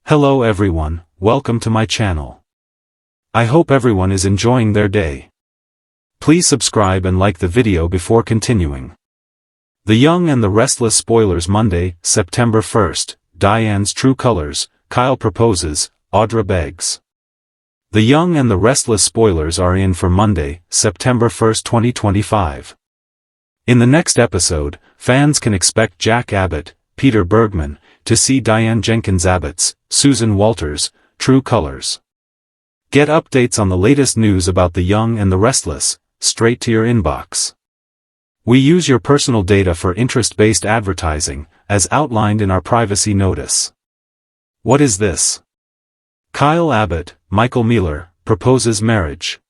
Hello everyone, welcome to my channel. I hope everyone is enjoying their day. Please subscribe and like the video before continuing. The Young and the Restless spoilers. Monday, September 1st, Diane's true colors, Kyle proposes, Audra begs. The Young and the Restless spoilers are in for Monday, September 1st, 2025. In the next episode, fans can expect Jack Abbott, Peter Bergman, to see Diane Jenkins Abbott's, Susan Walters, true colors. Get updates on the latest news about The Young and the Restless, straight to your inbox. We use your personal data for interest-based advertising, as outlined in our privacy notice. What is this? Kyle Abbott, Michael Mealer, proposes marriage.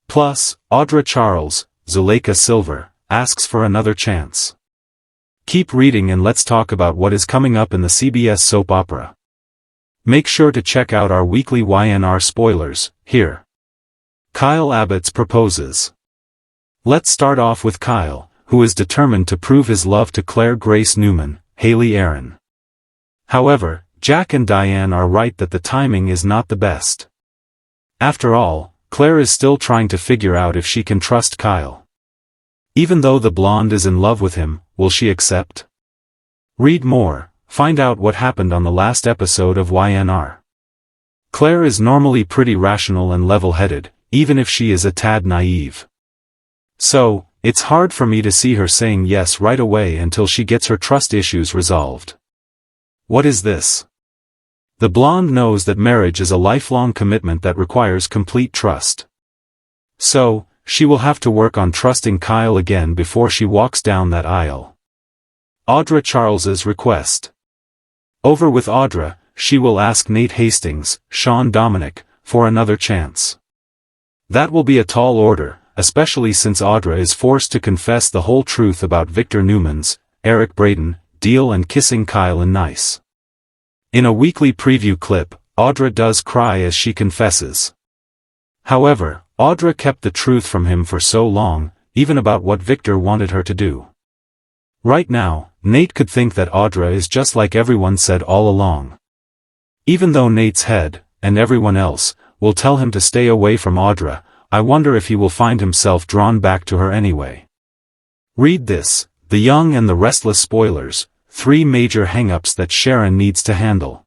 Plus, Audra Charles, Zuleika Silver, asks for another chance. Keep reading and let's talk about what is coming up in the CBS soap opera. Make sure to check out our weekly Y&R spoilers, here. Kyle Abbott's proposes. Let's start off with Kyle, who is determined to prove his love to Claire Grace Newman, Haley Aaron. However, Jack and Diane are right that the timing is not the best. After all, Claire is still trying to figure out if she can trust Kyle. Even though the blonde is in love with him, will she accept? Read more, find out what happened on the last episode of Y&R. Claire is normally pretty rational and level-headed, even if she is a tad naive. So, it's hard for me to see her saying yes right away until she gets her trust issues resolved. What is this? The blonde knows that marriage is a lifelong commitment that requires complete trust. So, she will have to work on trusting Kyle again before she walks down that aisle. Audra Charles's request. Over with Audra, she will ask Nate Hastings, Sean Dominic, for another chance. That will be a tall order, especially since Audra is forced to confess the whole truth about Victor Newman's, Eric Braeden, deal and kissing Kyle in Nice. In a weekly preview clip, Audra does cry as she confesses. However, Audra kept the truth from him for so long, even about what Victor wanted her to do. Right now, Nate could think that Audra is just like everyone said all along. Even though Nate's head, and everyone else, will tell him to stay away from Audra, I wonder if he will find himself drawn back to her anyway. Read this, The Young and the Restless spoilers, 3 major hang-ups that Sharon needs to handle.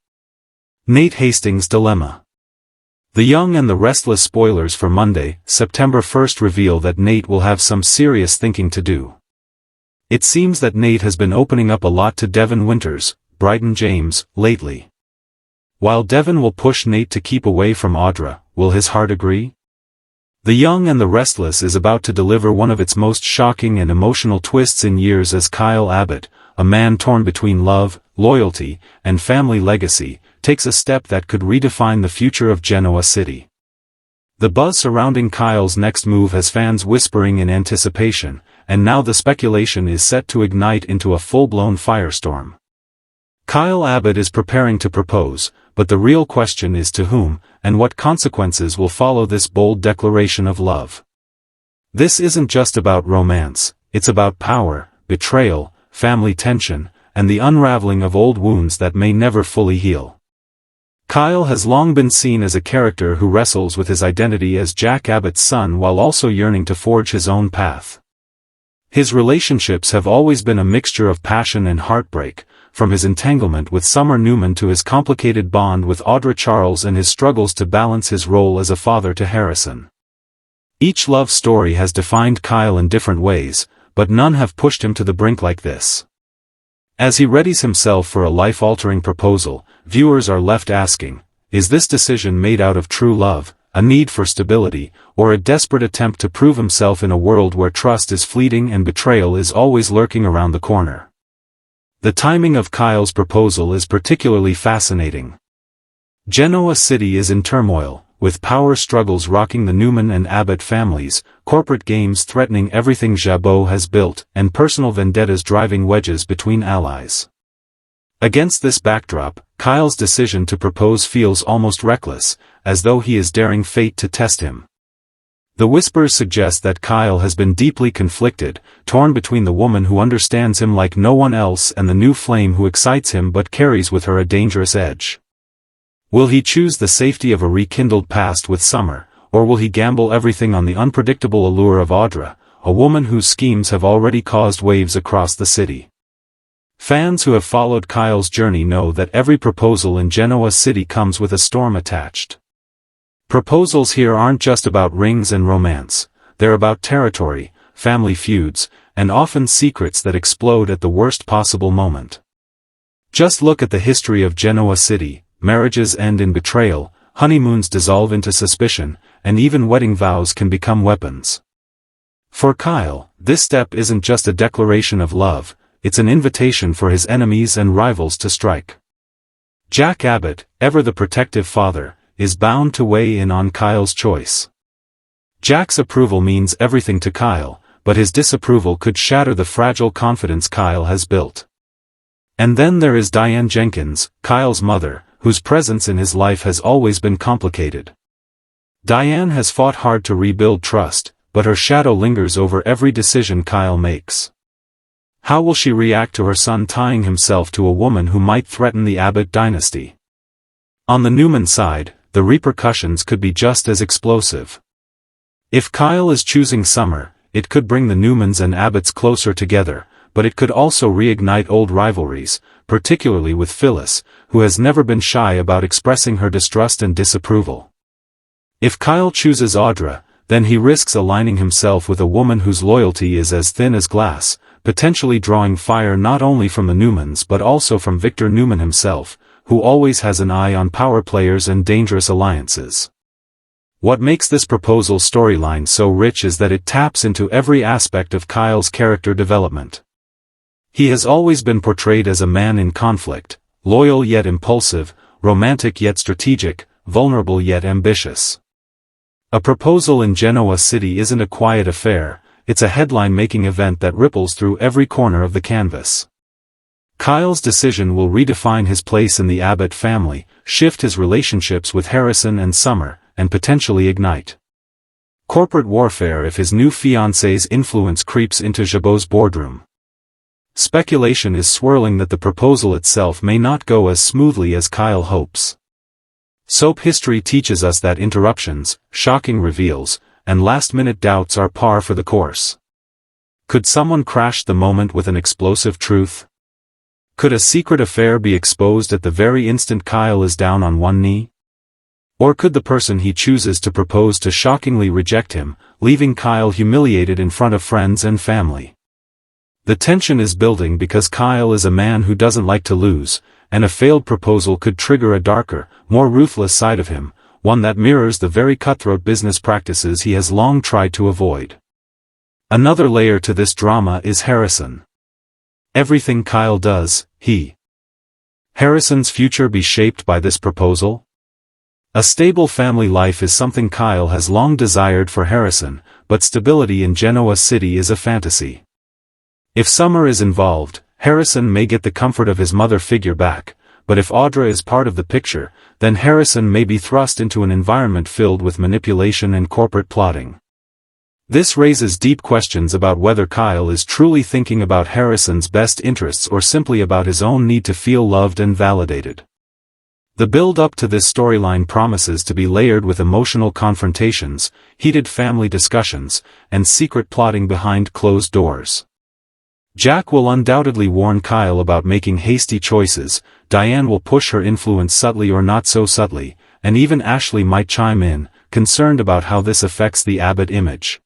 Nate Hastings' dilemma. The Young and the Restless spoilers for Monday, September 1st reveal that Nate will have some serious thinking to do. It seems that Nate has been opening up a lot to Devin Winters, Bryton James, lately. While Devin will push Nate to keep away from Audra, will his heart agree? The Young and the Restless is about to deliver one of its most shocking and emotional twists in years as Kyle Abbott, a man torn between love, loyalty, and family legacy, takes a step that could redefine the future of Genoa City. The buzz surrounding Kyle's next move has fans whispering in anticipation, and now the speculation is set to ignite into a full-blown firestorm. Kyle Abbott is preparing to propose, but the real question is to whom, and what consequences will follow this bold declaration of love. This isn't just about romance, it's about power, betrayal, family tension, and the unraveling of old wounds that may never fully heal. Kyle has long been seen as a character who wrestles with his identity as Jack Abbott's son while also yearning to forge his own path. His relationships have always been a mixture of passion and heartbreak, from his entanglement with Summer Newman to his complicated bond with Audra Charles and his struggles to balance his role as a father to Harrison. Each love story has defined Kyle in different ways, but none have pushed him to the brink like this. As he readies himself for a life-altering proposal, viewers are left asking, is this decision made out of true love, a need for stability, or a desperate attempt to prove himself in a world where trust is fleeting and betrayal is always lurking around the corner? The timing of Kyle's proposal is particularly fascinating. Genoa City is in turmoil, with power struggles rocking the Newman and Abbott families, corporate games threatening everything Jabot has built, and personal vendettas driving wedges between allies. Against this backdrop, Kyle's decision to propose feels almost reckless, as though he is daring fate to test him. The whispers suggest that Kyle has been deeply conflicted, torn between the woman who understands him like no one else and the new flame who excites him but carries with her a dangerous edge. Will he choose the safety of a rekindled past with Summer, or will he gamble everything on the unpredictable allure of Audra, a woman whose schemes have already caused waves across the city? Fans who have followed Kyle's journey know that every proposal in Genoa City comes with a storm attached. Proposals here aren't just about rings and romance, they're about territory, family feuds, and often secrets that explode at the worst possible moment. Just look at the history of Genoa City: marriages end in betrayal, honeymoons dissolve into suspicion, and even wedding vows can become weapons. For Kyle, this step isn't just a declaration of love, it's an invitation for his enemies and rivals to strike. Jack Abbott, ever the protective father, is bound to weigh in on Kyle's choice. Jack's approval means everything to Kyle, but his disapproval could shatter the fragile confidence Kyle has built. And then there is Diane Jenkins, Kyle's mother, whose presence in his life has always been complicated. Diane has fought hard to rebuild trust, but her shadow lingers over every decision Kyle makes. How will she react to her son tying himself to a woman who might threaten the Abbott dynasty? On the Newman side, the repercussions could be just as explosive. If Kyle is choosing Summer, it could bring the Newmans and Abbotts closer together, but it could also reignite old rivalries, particularly with Phyllis, who has never been shy about expressing her distrust and disapproval. If Kyle chooses Audra, then he risks aligning himself with a woman whose loyalty is as thin as glass, potentially drawing fire not only from the Newmans but also from Victor Newman himself, who always has an eye on power players and dangerous alliances. What makes this proposal storyline so rich is that it taps into every aspect of Kyle's character development. He has always been portrayed as a man in conflict, loyal yet impulsive, romantic yet strategic, vulnerable yet ambitious. A proposal in Genoa City isn't a quiet affair, it's a headline-making event that ripples through every corner of the canvas. Kyle's decision will redefine his place in the Abbott family, shift his relationships with Harrison and Summer, and potentially ignite corporate warfare if his new fiancée's influence creeps into Jabot's boardroom. Speculation is swirling that the proposal itself may not go as smoothly as Kyle hopes. Soap history teaches us that interruptions, shocking reveals, and last-minute doubts are par for the course. Could someone crash the moment with an explosive truth? Could a secret affair be exposed at the very instant Kyle is down on one knee? Or could the person he chooses to propose to shockingly reject him, leaving Kyle humiliated in front of friends and family? The tension is building because Kyle is a man who doesn't like to lose, and a failed proposal could trigger a darker, more ruthless side of him, one that mirrors the very cutthroat business practices he has long tried to avoid. Another layer to this drama is Harrison. Everything Kyle does, Harrison's future be shaped by this proposal? A stable family life is something Kyle has long desired for Harrison, but stability in Genoa City is a fantasy. If Summer is involved, Harrison may get the comfort of his mother figure back, but if Audra is part of the picture, then Harrison may be thrust into an environment filled with manipulation and corporate plotting. This raises deep questions about whether Kyle is truly thinking about Harrison's best interests or simply about his own need to feel loved and validated. The build-up to this storyline promises to be layered with emotional confrontations, heated family discussions, and secret plotting behind closed doors. Jack will undoubtedly warn Kyle about making hasty choices, Diane will push her influence subtly or not so subtly, and even Ashley might chime in, concerned about how this affects the Abbott image.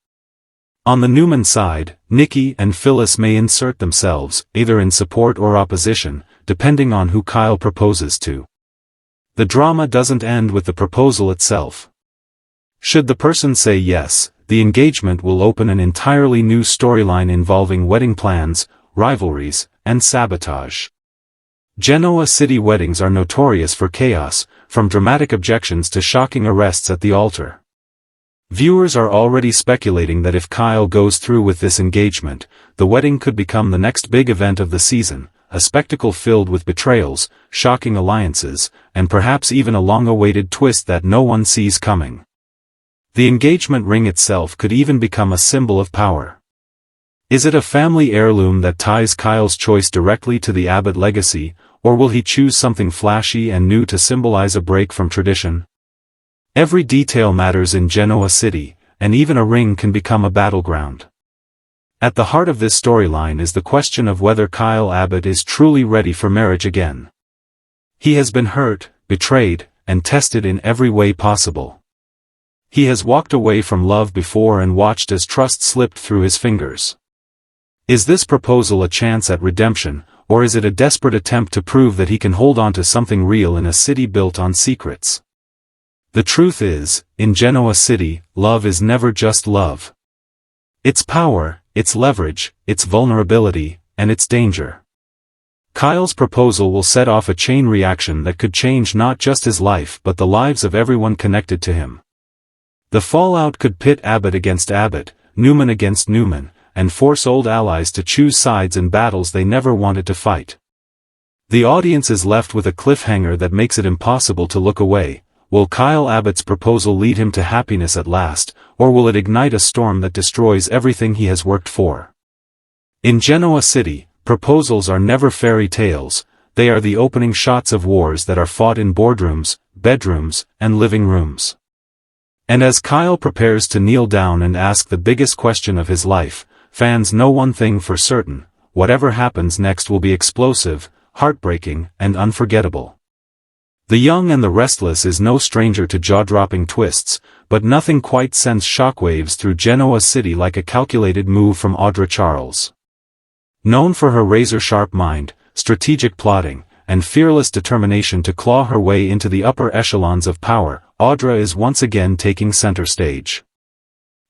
On the Newman side, Nikki and Phyllis may insert themselves, either in support or opposition, depending on who Kyle proposes to. The drama doesn't end with the proposal itself. Should the person say yes, the engagement will open an entirely new storyline involving wedding plans, rivalries, and sabotage. Genoa City weddings are notorious for chaos, from dramatic objections to shocking arrests at the altar. Viewers are already speculating that if Kyle goes through with this engagement, the wedding could become the next big event of the season, a spectacle filled with betrayals, shocking alliances, and perhaps even a long-awaited twist that no one sees coming. The engagement ring itself could even become a symbol of power. Is it a family heirloom that ties Kyle's choice directly to the Abbott legacy, or will he choose something flashy and new to symbolize a break from tradition? Every detail matters in Genoa City, and even a ring can become a battleground. At the heart of this storyline is the question of whether Kyle Abbott is truly ready for marriage again. He has been hurt, betrayed, and tested in every way possible. He has walked away from love before and watched as trust slipped through his fingers. Is this proposal a chance at redemption, or is it a desperate attempt to prove that he can hold on to something real in a city built on secrets? The truth is, in Genoa City, love is never just love. It's power, its leverage, its vulnerability, and its danger. Kyle's proposal will set off a chain reaction that could change not just his life but the lives of everyone connected to him. The fallout could pit Abbott against Abbott, Newman against Newman, and force old allies to choose sides in battles they never wanted to fight. The audience is left with a cliffhanger that makes it impossible to look away. Will Kyle Abbott's proposal lead him to happiness at last, or will it ignite a storm that destroys everything he has worked for? In Genoa City, proposals are never fairy tales, they are the opening shots of wars that are fought in boardrooms, bedrooms, and living rooms. And as Kyle prepares to kneel down and ask the biggest question of his life, fans know one thing for certain: whatever happens next will be explosive, heartbreaking, and unforgettable. The Young and the Restless is no stranger to jaw-dropping twists, but nothing quite sends shockwaves through Genoa City like a calculated move from Audra Charles. Known for her razor-sharp mind, strategic plotting, and fearless determination to claw her way into the upper echelons of power, Audra is once again taking center stage.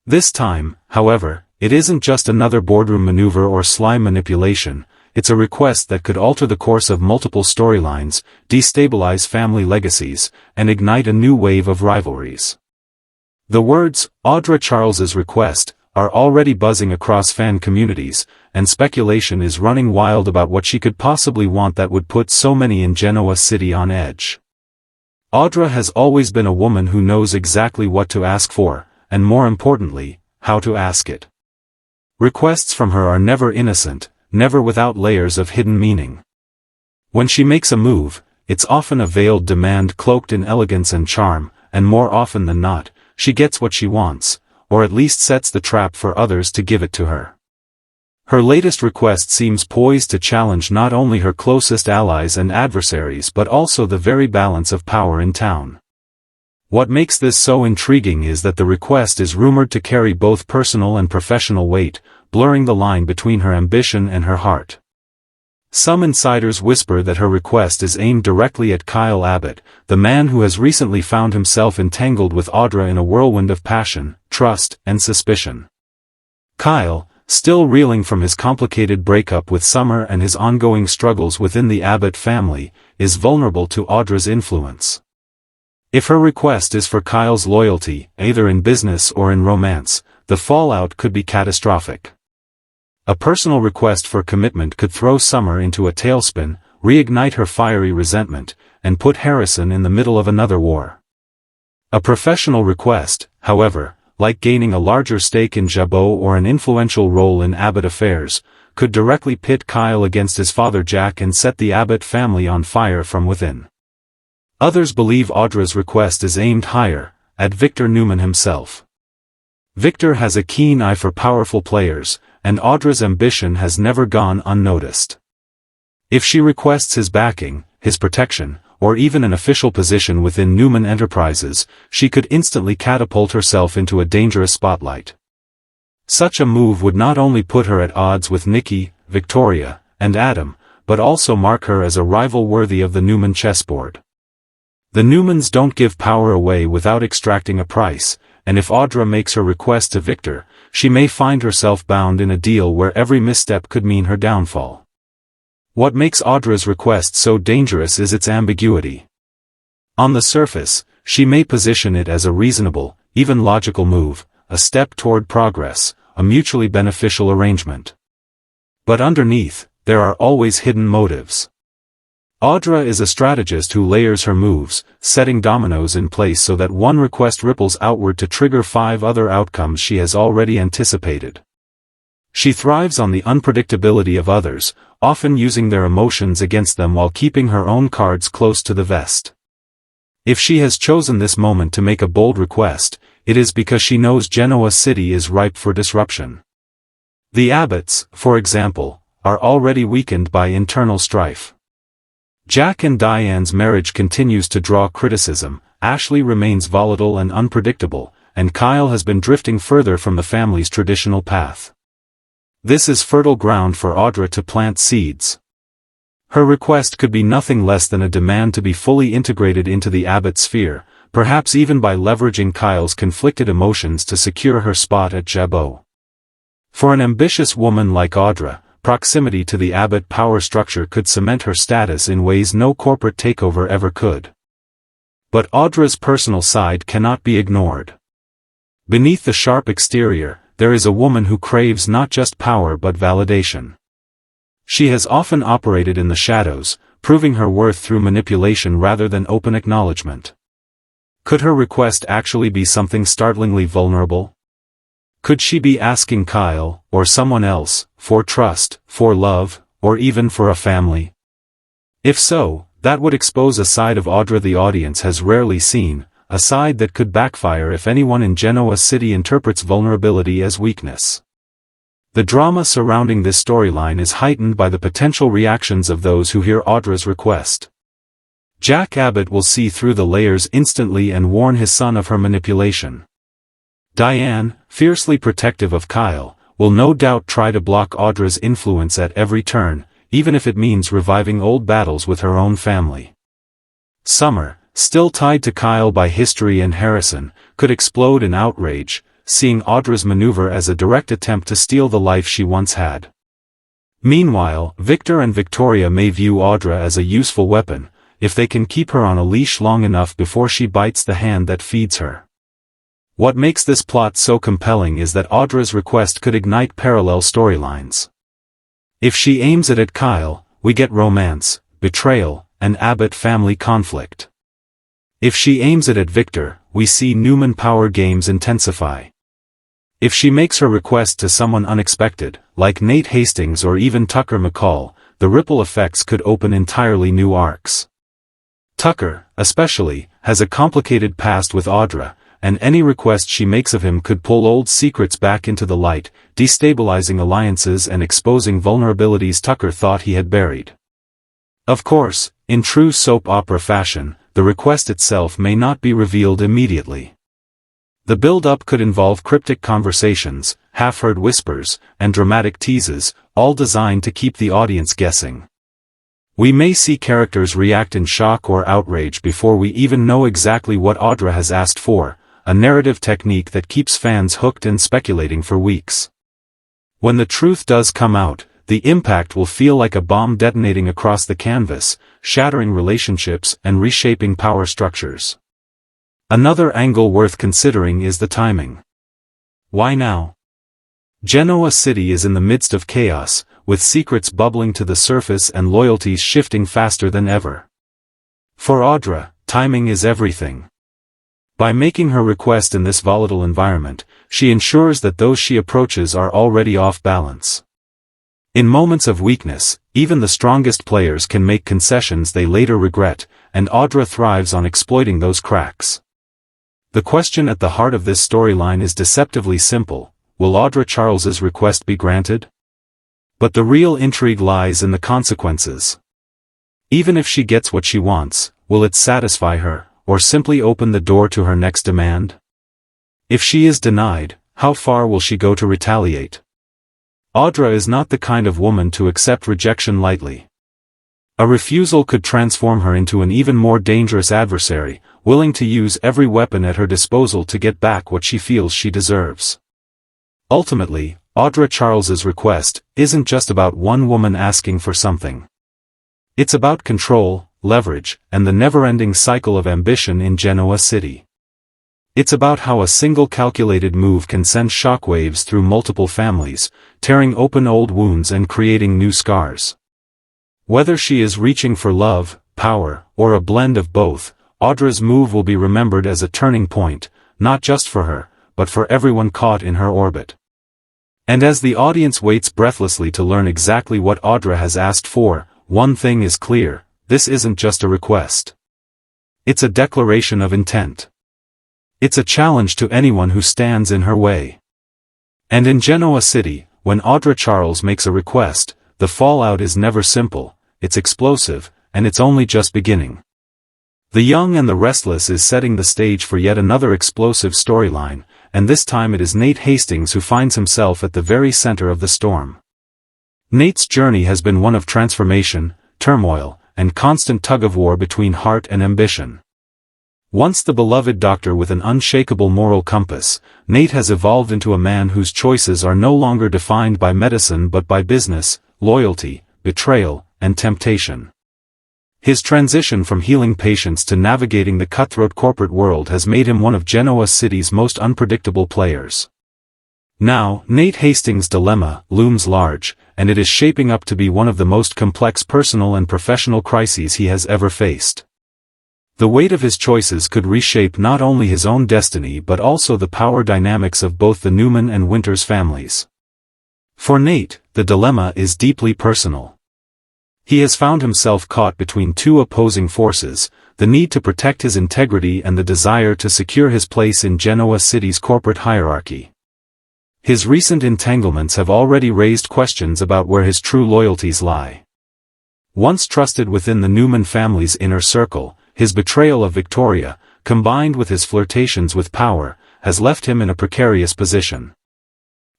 This time, however, it isn't just another boardroom maneuver or sly manipulation. It's a request that could alter the course of multiple storylines, destabilize family legacies, and ignite a new wave of rivalries. The words, Audra Charles's request, are already buzzing across fan communities, and speculation is running wild about what she could possibly want that would put so many in Genoa City on edge. Audra has always been a woman who knows exactly what to ask for, and more importantly, how to ask it. Requests from her are never innocent, never without layers of hidden meaning. When she makes a move, it's often a veiled demand cloaked in elegance and charm, and more often than not, she gets what she wants, or at least sets the trap for others to give it to her. Her latest request seems poised to challenge not only her closest allies and adversaries but also the very balance of power in town. What makes this so intriguing is that the request is rumored to carry both personal and professional weight, blurring the line between her ambition and her heart. Some insiders whisper that her request is aimed directly at Kyle Abbott, the man who has recently found himself entangled with Audra in a whirlwind of passion, trust, and suspicion. Kyle, still reeling from his complicated breakup with Summer and his ongoing struggles within the Abbott family, is vulnerable to Audra's influence. If her request is for Kyle's loyalty, either in business or in romance, the fallout could be catastrophic. A personal request for commitment could throw Summer into a tailspin, reignite her fiery resentment, and put Harrison in the middle of another war. A professional request, however, like gaining a larger stake in Jabot or an influential role in Abbott affairs, could directly pit Kyle against his father Jack and set the Abbott family on fire from within. Others believe Audra's request is aimed higher, at Victor Newman himself. Victor has a keen eye for powerful players, and Audra's ambition has never gone unnoticed. If she requests his backing, his protection, or even an official position within Newman Enterprises, she could instantly catapult herself into a dangerous spotlight. Such a move would not only put her at odds with Nikki, Victoria, and Adam, but also mark her as a rival worthy of the Newman chessboard. The Newmans don't give power away without extracting a price, and if Audra makes her request to Victor, she may find herself bound in a deal where every misstep could mean her downfall. What makes Audra's request so dangerous is its ambiguity. On the surface, she may position it as a reasonable, even logical move, a step toward progress, a mutually beneficial arrangement. But underneath, there are always hidden motives. Audra is a strategist who layers her moves, setting dominoes in place so that one request ripples outward to trigger 5 other outcomes she has already anticipated. She thrives on the unpredictability of others, often using their emotions against them while keeping her own cards close to the vest. If she has chosen this moment to make a bold request, it is because she knows Genoa City is ripe for disruption. The Abbotts, for example, are already weakened by internal strife. Jack and Diane's marriage continues to draw criticism, Ashley remains volatile and unpredictable, and Kyle has been drifting further from the family's traditional path. This is fertile ground for Audra to plant seeds. Her request could be nothing less than a demand to be fully integrated into the Abbott sphere, perhaps even by leveraging Kyle's conflicted emotions to secure her spot at Jabot. For an ambitious woman like Audra, proximity to the Abbott power structure could cement her status in ways no corporate takeover ever could. But Audra's personal side cannot be ignored. Beneath the sharp exterior, there is a woman who craves not just power but validation. She has often operated in the shadows, proving her worth through manipulation rather than open acknowledgement. Could her request actually be something startlingly vulnerable? Could she be asking Kyle, or someone else, for trust, for love, or even for a family? If so, that would expose a side of Audra the audience has rarely seen, a side that could backfire if anyone in Genoa City interprets vulnerability as weakness. The drama surrounding this storyline is heightened by the potential reactions of those who hear Audra's request. Jack Abbott will see through the layers instantly and warn his son of her manipulation. Diane, fiercely protective of Kyle, will no doubt try to block Audra's influence at every turn, even if it means reviving old battles with her own family. Summer, still tied to Kyle by history and Harrison, could explode in outrage, seeing Audra's maneuver as a direct attempt to steal the life she once had. Meanwhile, Victor and Victoria may view Audra as a useful weapon, if they can keep her on a leash long enough before she bites the hand that feeds her. What makes this plot so compelling is that Audra's request could ignite parallel storylines. If she aims it at Kyle, we get romance, betrayal, and Abbott family conflict. If she aims it at Victor, we see Newman power games intensify. If she makes her request to someone unexpected, like Nate Hastings or even Tucker McCall, the ripple effects could open entirely new arcs. Tucker, especially, has a complicated past with Audra, and any request she makes of him could pull old secrets back into the light, destabilizing alliances and exposing vulnerabilities Tucker thought he had buried. Of course, in true soap opera fashion, the request itself may not be revealed immediately. The build-up could involve cryptic conversations, half-heard whispers, and dramatic teases, all designed to keep the audience guessing. We may see characters react in shock or outrage before we even know exactly what Audra has asked for, a narrative technique that keeps fans hooked and speculating for weeks. When the truth does come out, the impact will feel like a bomb detonating across the canvas, shattering relationships and reshaping power structures. Another angle worth considering is the timing. Why now? Genoa City is in the midst of chaos, with secrets bubbling to the surface and loyalties shifting faster than ever. For Audra, timing is everything. By making her request in this volatile environment, she ensures that those she approaches are already off balance. In moments of weakness, even the strongest players can make concessions they later regret, and Audra thrives on exploiting those cracks. The question at the heart of this storyline is deceptively simple: will Audra Charles's request be granted? But the real intrigue lies in the consequences. Even if she gets what she wants, will it satisfy her, or simply open the door to her next demand? If she is denied, how far will she go to retaliate? Audra is not the kind of woman to accept rejection lightly. A refusal could transform her into an even more dangerous adversary, willing to use every weapon at her disposal to get back what she feels she deserves. Ultimately, Audra Charles's request isn't just about one woman asking for something. It's about control, leverage, and the never-ending cycle of ambition in Genoa City. It's about how a single calculated move can send shockwaves through multiple families, tearing open old wounds and creating new scars. Whether she is reaching for love, power, or a blend of both, Audra's move will be remembered as a turning point, not just for her, but for everyone caught in her orbit. And as the audience waits breathlessly to learn exactly what Audra has asked for, one thing is clear: this isn't just a request. It's a declaration of intent. It's a challenge to anyone who stands in her way. And in Genoa City, when Audra Charles makes a request, the fallout is never simple, it's explosive, and it's only just beginning. The Young and the Restless is setting the stage for yet another explosive storyline, and this time it is Nate Hastings who finds himself at the very center of the storm. Nate's journey has been one of transformation, turmoil, and constant tug-of-war between heart and ambition. Once the beloved doctor with an unshakable moral compass, Nate has evolved into a man whose choices are no longer defined by medicine but by business, loyalty, betrayal, and temptation. His transition from healing patients to navigating the cutthroat corporate world has made him one of Genoa City's most unpredictable players. Now, Nate Hastings' dilemma looms large, and it is shaping up to be one of the most complex personal and professional crises he has ever faced. The weight of his choices could reshape not only his own destiny but also the power dynamics of both the Newman and Winters families. For Nate, the dilemma is deeply personal. He has found himself caught between two opposing forces: the need to protect his integrity and the desire to secure his place in Genoa City's corporate hierarchy. His recent entanglements have already raised questions about where his true loyalties lie. Once trusted within the Newman family's inner circle, his betrayal of Victoria, combined with his flirtations with power, has left him in a precarious position.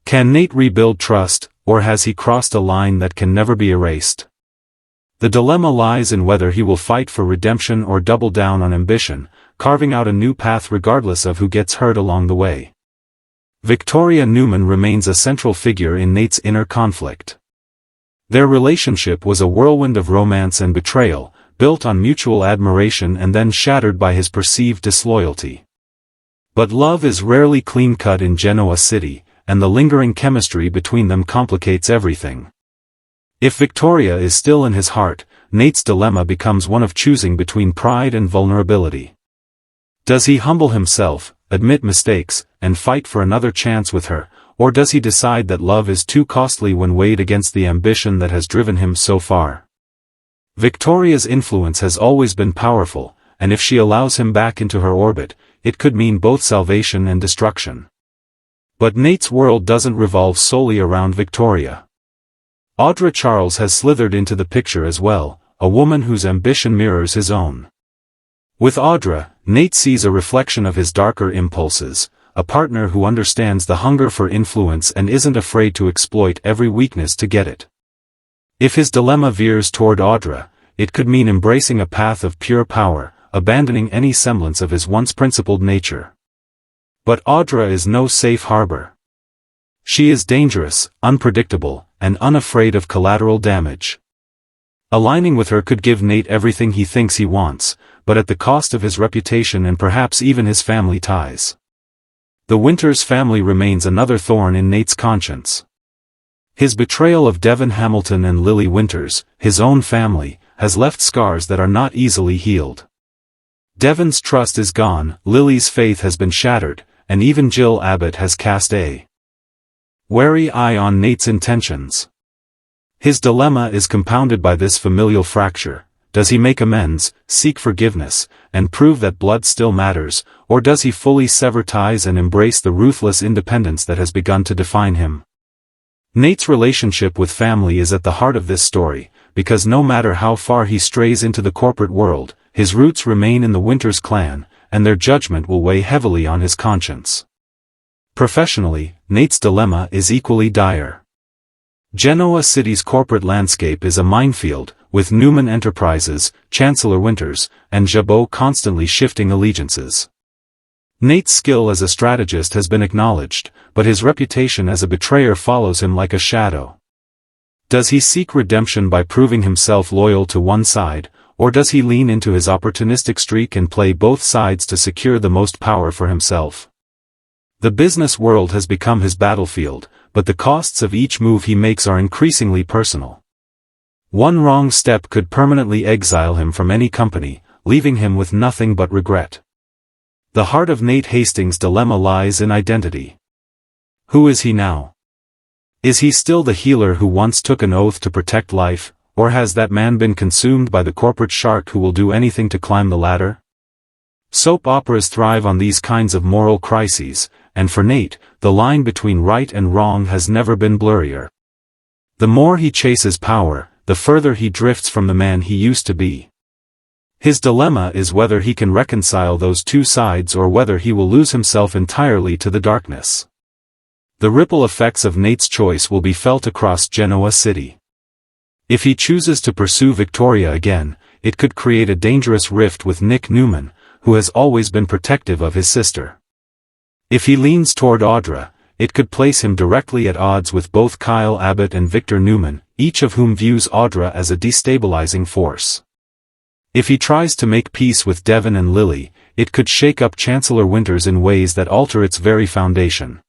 Can Nate rebuild trust, or has he crossed a line that can never be erased? The dilemma lies in whether he will fight for redemption or double down on ambition, carving out a new path regardless of who gets hurt along the way. Victoria Newman remains a central figure in Nate's inner conflict. Their relationship was a whirlwind of romance and betrayal, built on mutual admiration and then shattered by his perceived disloyalty. But love is rarely clean-cut in Genoa City, and the lingering chemistry between them complicates everything. If Victoria is still in his heart, Nate's dilemma becomes one of choosing between pride and vulnerability. Does he humble himself, admit mistakes, and fight for another chance with her, or does he decide that love is too costly when weighed against the ambition that has driven him so far? Victoria's influence has always been powerful, and if she allows him back into her orbit, it could mean both salvation and destruction. But Nate's world doesn't revolve solely around Victoria. Audra Charles has slithered into the picture as well, a woman whose ambition mirrors his own. With Audra, Nate sees a reflection of his darker impulses, a partner who understands the hunger for influence and isn't afraid to exploit every weakness to get it. If his dilemma veers toward Audra, it could mean embracing a path of pure power, abandoning any semblance of his once principled nature. But Audra is no safe harbor. She is dangerous, unpredictable, and unafraid of collateral damage. Aligning with her could give Nate everything he thinks he wants, but at the cost of his reputation and perhaps even his family ties. The Winters family remains another thorn in Nate's conscience. His betrayal of Devon Hamilton and Lily Winters, his own family, has left scars that are not easily healed. Devon's trust is gone, Lily's faith has been shattered, and even Jill Abbott has cast a wary eye on Nate's intentions. His dilemma is compounded by this familial fracture. Does he make amends, seek forgiveness, and prove that blood still matters, or does he fully sever ties and embrace the ruthless independence that has begun to define him? Nate's relationship with family is at the heart of this story, because no matter how far he strays into the corporate world, his roots remain in the Winters clan, and their judgment will weigh heavily on his conscience. Professionally, Nate's dilemma is equally dire. Genoa City's corporate landscape is a minefield, with Newman Enterprises, Chancellor Winters, and Jabot constantly shifting allegiances. Nate's skill as a strategist has been acknowledged, but his reputation as a betrayer follows him like a shadow. Does he seek redemption by proving himself loyal to one side, or does he lean into his opportunistic streak and play both sides to secure the most power for himself? The business world has become his battlefield, but the costs of each move he makes are increasingly personal. One wrong step could permanently exile him from any company, leaving him with nothing but regret. The heart of Nate Hastings' dilemma lies in identity. Who is he now? Is he still the healer who once took an oath to protect life, or has that man been consumed by the corporate shark who will do anything to climb the ladder? Soap operas thrive on these kinds of moral crises, and for Nate, the line between right and wrong has never been blurrier. The more he chases power, the further he drifts from the man he used to be. His dilemma is whether he can reconcile those two sides or whether he will lose himself entirely to the darkness. The ripple effects of Nate's choice will be felt across Genoa City. If he chooses to pursue Victoria again, it could create a dangerous rift with Nick Newman, who has always been protective of his sister. If he leans toward Audra, it could place him directly at odds with both Kyle Abbott and Victor Newman, each of whom views Audra as a destabilizing force. If he tries to make peace with Devon and Lily, it could shake up Chancellor Winters in ways that alter its very foundation.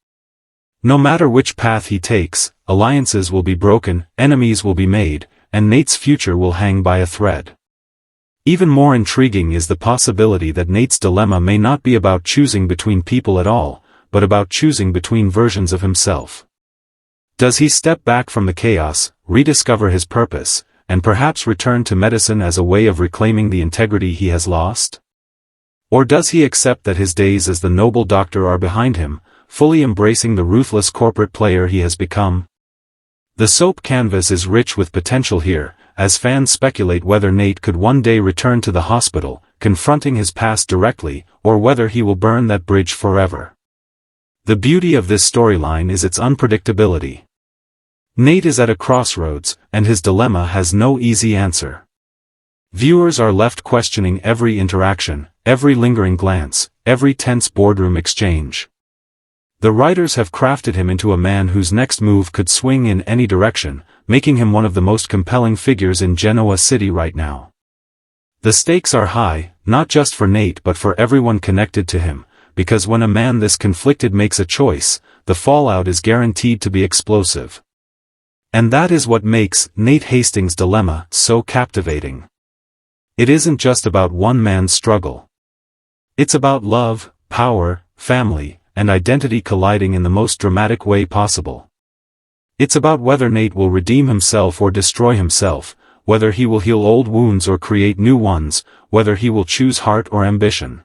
No matter which path he takes, alliances will be broken, enemies will be made, and Nate's future will hang by a thread. Even more intriguing is the possibility that Nate's dilemma may not be about choosing between people at all, but about choosing between versions of himself. Does he step back from the chaos, rediscover his purpose, and perhaps return to medicine as a way of reclaiming the integrity he has lost? Or does he accept that his days as the noble doctor are behind him, fully embracing the ruthless corporate player he has become? The soap canvas is rich with potential here, as fans speculate whether Nate could one day return to the hospital, confronting his past directly, or whether he will burn that bridge forever. The beauty of this storyline is its unpredictability. Nate is at a crossroads, and his dilemma has no easy answer. Viewers are left questioning every interaction, every lingering glance, every tense boardroom exchange. The writers have crafted him into a man whose next move could swing in any direction, making him one of the most compelling figures in Genoa City right now. The stakes are high, not just for Nate but for everyone connected to him, because when a man this conflicted makes a choice, the fallout is guaranteed to be explosive. And that is what makes Nate Hastings' dilemma so captivating. It isn't just about one man's struggle. It's about love, power, family, and identity colliding in the most dramatic way possible. It's about whether Nate will redeem himself or destroy himself, whether he will heal old wounds or create new ones, whether he will choose heart or ambition.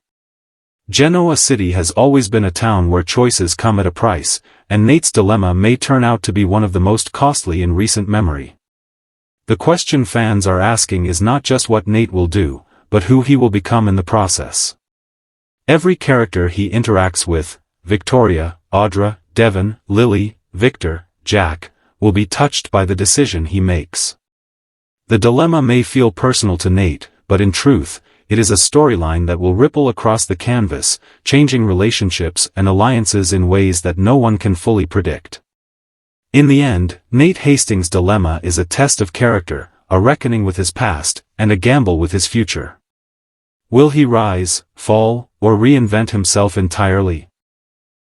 Genoa City has always been a town where choices come at a price, and Nate's dilemma may turn out to be one of the most costly in recent memory. The question fans are asking is not just what Nate will do, but who he will become in the process. Every character he interacts with, Victoria, Audra, Devon, Lily, Victor, Jack, will be touched by the decision he makes. The dilemma may feel personal to Nate, but in truth, it is a storyline that will ripple across the canvas, changing relationships and alliances in ways that no one can fully predict. In the end, Nate Hastings' dilemma is a test of character, a reckoning with his past, and a gamble with his future. Will he rise, fall, or reinvent himself entirely?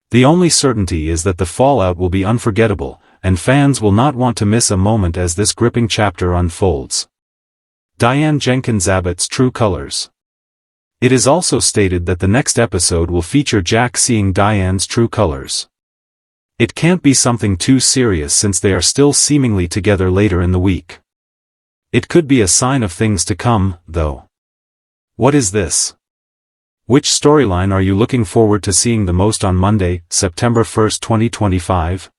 The only certainty is that the fallout will be unforgettable, and fans will not want to miss a moment as this gripping chapter unfolds. Diane Jenkins Abbott's True Colors. It is also stated that the next episode will feature Jack seeing Diane's true colors. It can't be something too serious since they are still seemingly together later in the week. It could be a sign of things to come, though. What is this? Which storyline are you looking forward to seeing the most on Monday, September 1, 2025?